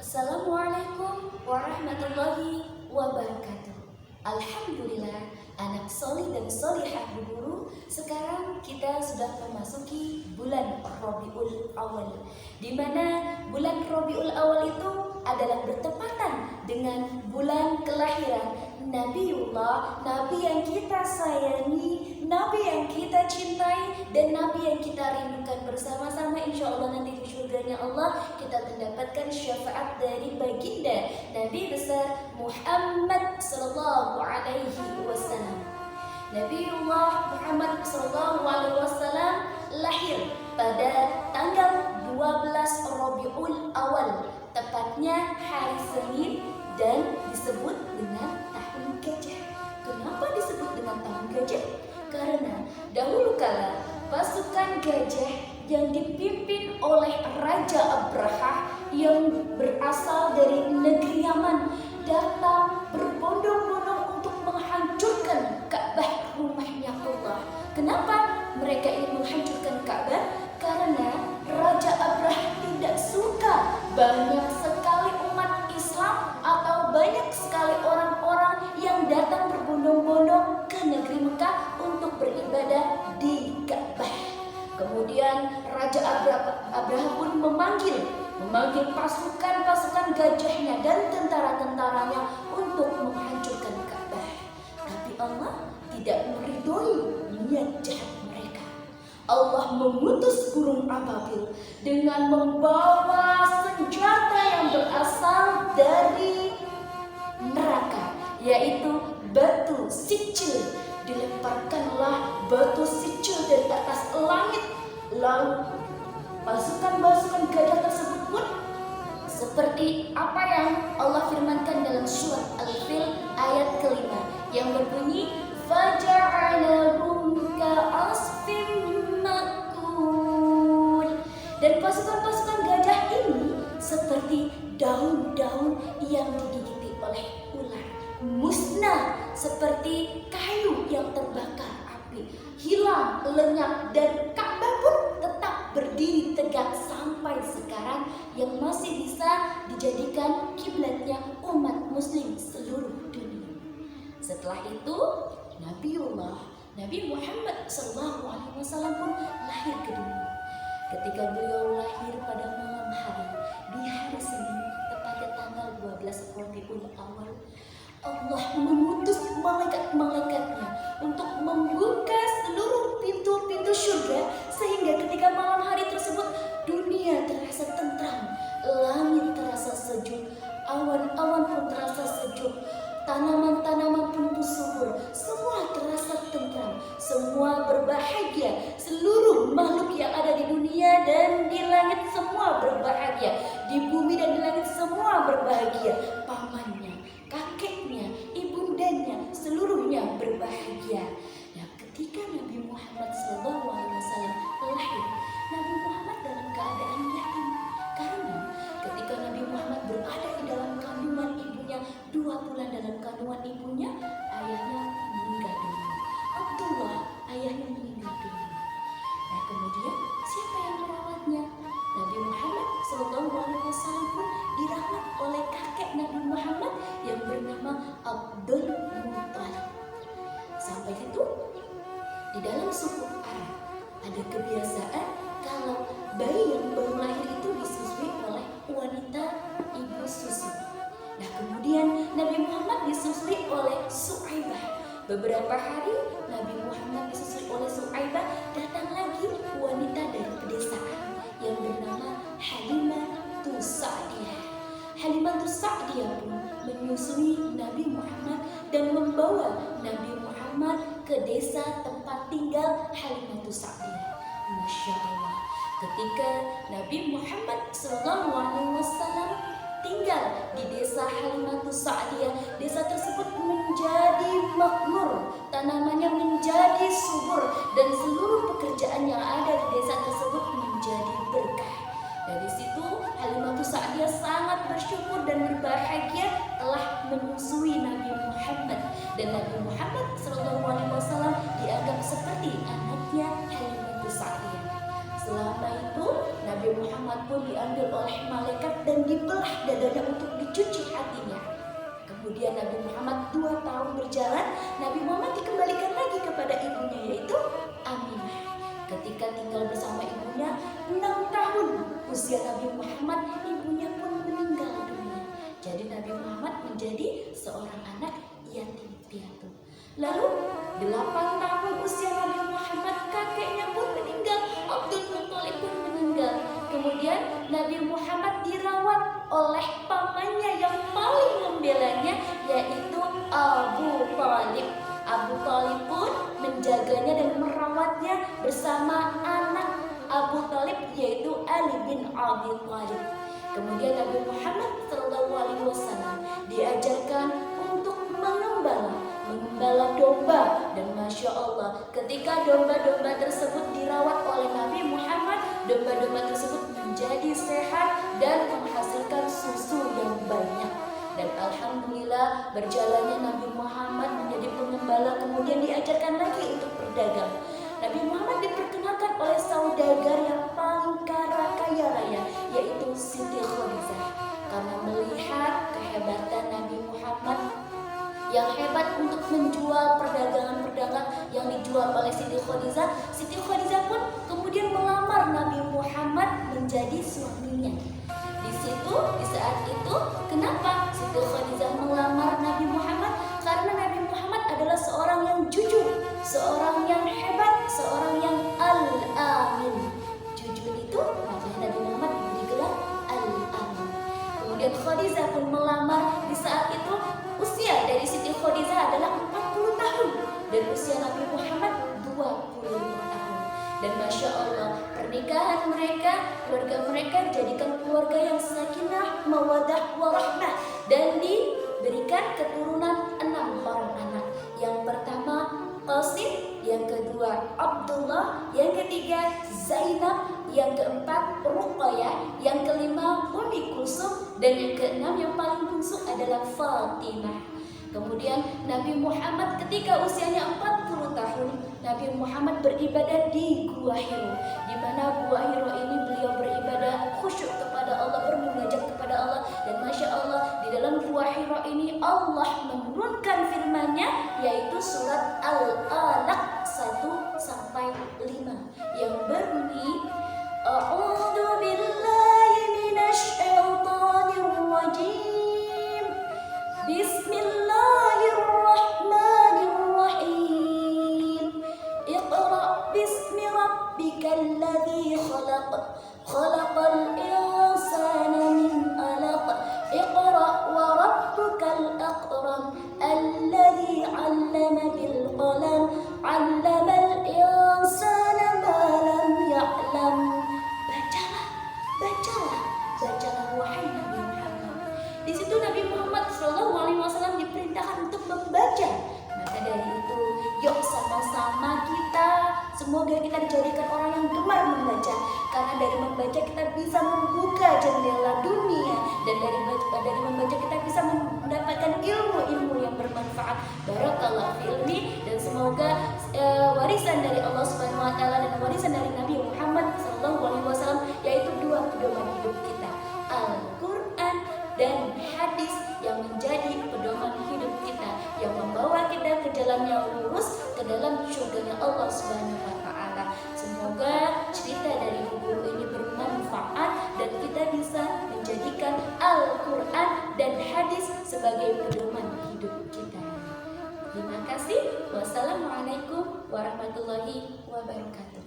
Assalamualaikum warahmatullahi wabarakatuh. Alhamdulillah, anak solih dan solihah Bu Guru, sekarang kita sudah memasuki bulan Rabiul Awal, di mana bulan Rabiul Awal itu adalah bertepatan dengan bulan kelahiran Nabiullah, Nabi yang kita sayangi, Nabi yang kita cintai, dan Nabi yang kita rindukan bersama-sama. Insya Allah nanti di surganya Allah kita mendapatkan syafaat dari baginda Nabi besar Muhammad Sallallahu Alaihi Wasallam. Nabiullah Muhammad Sallallahu Alaihi Wasallam lahir pada tanggal 12 Rabiul Awal, tepatnya hari Senin, dan disebut dengan tahun gajah. Kenapa disebut dengan tahun gajah? Karena dahulu kala pasukan gajah yang dipimpin oleh Raja Abraha yang berasal dari negeri Yaman datang berbondong-bondong untuk menghancurkan Ka'bah, rumahnya Allah. Kenapa mereka ingin menghancurkan Ka'bah? Karena Raja Abraha tidak suka banyak sekali umat Islam atau banyak sekali orang-orang yang datang berbondong-bondong ke negeri Mekah untuk beribadah di Ka'bah. Kemudian Raja Abraha pun memanggil pasukan-pasukan gajahnya dan tentara-tentaranya untuk menghancurkan Ka'bah. Tapi Allah tidak meridhoi niat jahat mereka. Allah mengutus burung ababil dengan membawa senjata yang berasal dari neraka, yaitu batu sicil. Dilemparkanlah batu sicil dari atas langit, lalu pasukan-pasukan gajah tersebut pun seperti apa yang Allah firmankan dalam surat Al-Fil ayat kelima yang berbunyi faja'alahum ka'asfin ma'kul. Dan pasukan-pasukan gajah ini seperti daun-daun yang digigiti oleh ular, musnah seperti kayu yang terbakar api, hilang, lenyap, dan Ka'bah pun tetap berdiri tegak sampai sekarang yang masih bisa dijadikan kiblatnya umat muslim seluruh dunia. Setelah itu Nabi Muhammad SAW pun lahir ke dunia. Ketika beliau lahir pada malam hari di hari Senin, tepatnya tanggal 12 Rabiul Awal, Allah mengutus malaikat-malaikatnya untuk membuka seluruh pintu-pintu surga, sehingga ketika malam hari tersebut dunia terasa tentram, langit terasa sejuk, awan-awan pun terasa sejuk, tanaman-tanaman pun subur, semua terasa tentram, semua berbahagia. Seluruh makhluk yang ada di dunia dan di langit semua berbahagia, di bumi dan di langit semua berbahagia, pamannya, kakeknya, ibundanya, seluruhnya berbahagia. Nah, ketika Nabi Muhammad SAW lahir, Nabi Muhammad dalam keadaan yatim, karena ketika Nabi Muhammad berada di dalam kandungan ibunya, 2 bulan dalam kandungan ibunya, ayahnya meninggal dunia. Abdullah, ayahnya meninggal dunia. Nah, kemudian siapa yang merawatnya? Nabi Muhammad SAW pun dirawat oleh kakek Nabi Muhammad yang bernama Abdul Muttalib. Sampai itu di dalam suku Arab ada kebiasaan kalau bayi yang baru lahir itu disusui oleh wanita ibu susu. Nah, kemudian Nabi Muhammad disusui oleh Su'aibah. Beberapa hari Nabi Muhammad disusui oleh Su'aibah, datang lagi wanita dari pedesaan yang bernama Halimatus Sa'diyah. Halimatus Sa'diyah pun menyusui Nabi Muhammad dan membawa Nabi Muhammad ke desa tempat tinggal Halimatus Sa'diyah. Masya Allah, ketika Nabi Muhammad SAW tinggal di desa Halimatus Sa'diyah, desa tersebut menjadi makmur, tanamannya menjadi subur, dan seluruh pekerjaan yang ada di desa tersebut menjadi berkah. Dari situ Halimatus Sa'diyah sangat bersyukur dan berbahagia telah menyusui Nabi Muhammad, dan Nabi Muhammad SAW dianggap seperti anaknya Halimatus Sa'diyah. Selama itu Nabi Muhammad pun diambil oleh malaikat dan dibelah dadanya untuk dicuci hatinya. Kemudian Nabi Muhammad 2 tahun berjalan, Nabi Muhammad dikembalikan lagi kepada ibunya, yaitu Aminah. Ketika tinggal bersama ibunya 6 tahun usia Nabi Muhammad, ibunya pun meninggal dunia. Jadi Nabi Muhammad menjadi seorang anak yatim piatu. Lalu 8 tahun usia Nabi Muhammad, kakeknya pun meninggal, Abdul Muthalib pun meninggal. Kemudian Nabi Muhammad dirawat oleh pamannya yang paling membelanya, yaitu Abu Thalib. Abu Thalib pun menjaganya dan merawatnya bersama anak Abu Thalib, yaitu Ali bin Abi Thalib. Kemudian Nabi Muhammad SAW diajarkan untuk mengembala domba, dan Masya Allah, ketika domba-domba tersebut dirawat oleh Nabi Muhammad, domba-domba tersebut menjadi sehat dan menghasilkan susu yang banyak. Dan Alhamdulillah, berjalannya Nabi Muhammad menjadi pengembala, kemudian diajarkan lagi untuk berdagang. Nabi Muhammad diperkenalkan oleh saudagar yang paling kaya raya, yaitu Siti Khadijah. Karena melihat kehebatan Nabi Muhammad yang hebat untuk menjual perdagangan-perdagangan yang dijual oleh Siti Khadijah pun kemudian melamar Nabi Muhammad menjadi suaminya. Di saat itu, kenapa Siti Khadijah melamar Nabi Muhammad? Karena Nabi Muhammad adalah seorang yang jujur, seorang yang hebat, seorang yang al-amin. Jujur itu makanya Nabi Muhammad diberi gelar al-amin. Kemudian Khadijah pun melamar. Di saat itu usia dari Siti Khadijah adalah 40 tahun dan usia Nabi Muhammad 25 tahun. Dan Masya Allah, pernikahan mereka, keluarga mereka dijadikan keluarga yang sakinah, mawadah, warahmah, dan diberikan keturunan 6 orang anak. Yang pertama Qasim, yang kedua Abdullah, yang ketiga Zainab, yang keempat Ruqayyah, yang kelima Ummi Kulsum, dan yang keenam yang paling bungsu adalah Fatimah. Kemudian Nabi Muhammad ketika usianya 40 tahun, Nabi Muhammad beribadah di Gua Hiro, di mana Gua Hiro ini beliau beribadah khusyuk kepada Allah, bermunajat kepada Allah. Dan Masya Allah, di dalam Gua Hiro ini Allah menurunkan firman-Nya, yaitu surat Al-Alaq 1-5 yang berbunyi, A'udzu billahi minasy syaithanir rajim. Bismillahirrahmanirrahim. Iqra bismi rabbikal ladzi khalaq. Khalaqal insana min 'alaq. Iqra wa rabbukal akram. Alladzi 'allama bil qalam. 'Allamal insana ma lam ya'lam. Bacalah wahai Nabi Muhammad. Di situ Nabi Muhammad SAW diperintahkan untuk membaca. Maka dari itu, yuk sama-sama kita, semoga kita dijadikan orang yang gemar membaca. Karena dari membaca kita bisa membuka jendela dunia, dan dari membaca kita bisa mendapatkan ilmu-ilmu yang bermanfaat. Barakallahu fi ilmi, dan semoga warisan dari Allah Subhanahu wa taala dan warisan dari Nabi Muhammad SAW, yaitu 2 pedoman hidup kita, Al-Quran dan hadis, yang menjadi pedoman hidup kita, yang membawa kita ke jalan yang lurus, ke dalam surganya Allah Subhanahu wa taala. Semoga cerita dari guru ini bermanfaat dan kita bisa menjadikan Al-Quran dan hadis sebagai pedoman hidup kita. Terima kasih. Wassalamualaikum warahmatullahi wabarakatuh.